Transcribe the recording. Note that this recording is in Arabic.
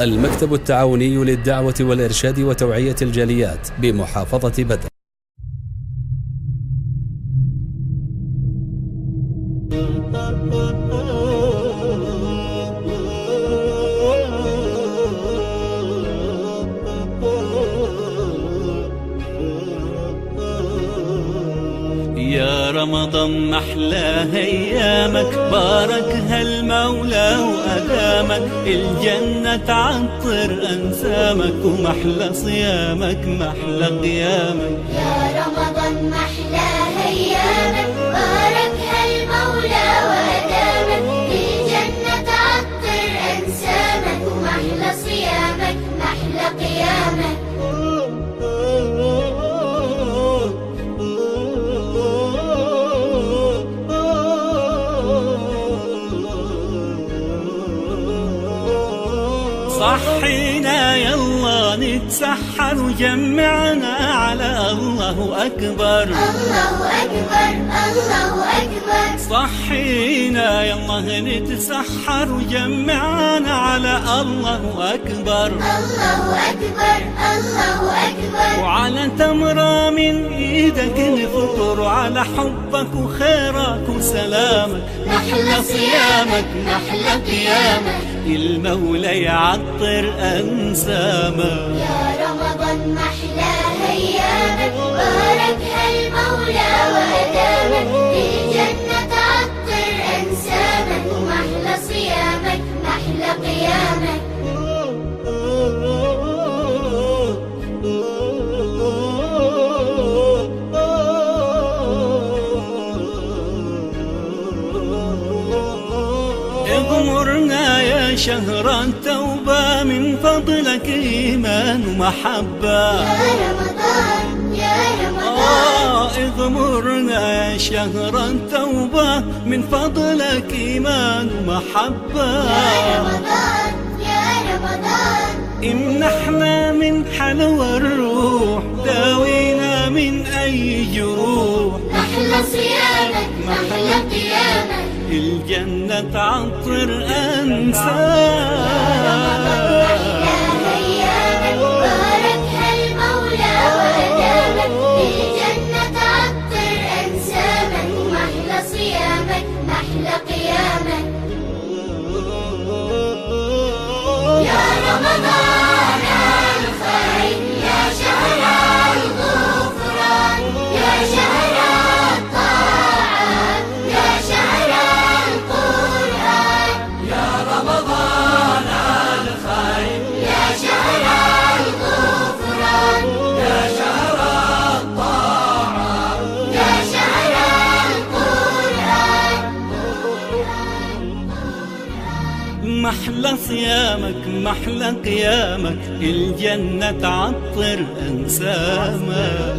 المكتب التعاوني للدعوة والإرشاد وتوعية الجاليات بمحافظة بدر. يا رمضان محلى ايامك، باركها المولى وادامك، الجنة تعطر انسامك، ومحلى صيامك محلى قيامك. يا رمضان محلى ايامك، باركها المولى وادامك، الجنة تعطر انسامك، ومحلى صيامك محلى قيامك. صحينا يلا نتسحر وجمعنا على الله أكبر. الله أكبر الله أكبر. صحينا يلا نتسحر وجمعنا على الله أكبر. الله أكبر الله أكبر. وعلى تمرة من إيدك نفطر، وعلى حبك وخيرك وسلامك، محلى صيامك محلى قيامك. المولى يعطر أنسامك. يا رمضان محلى ايامك، باركها المولى وادامك، الجنة تعطر انسامك، ومحلى صيامك محلى قيامك. اغمرنا يا شهر التوبة، من فضلك إيمان ومحبة. يا رمضان يا رمضان. اغمرنا يا شهر التوبة، من فضلك إيمان ومحبة. يا رمضان يا رمضان. امنحنا من حلوى الروح، داوينا من أي جروح، محلى صيامك محلى قيامك. الجنة تعطر أنسامك. ايامك، باركها المولى وادامك، الجنة تعطر انسامك، ومحلى صيامك محلى قيامك. يا رمضان الخير، يا شهر الغفران، يا شهر الطاعات، يا شهر القرآن. يا رمضان الخير، يا شهر الغفران، يا شهر الطاعة، يا شهر القرآن. محلى صيامك محلى قيامك، الجنة تعطر أنسامك.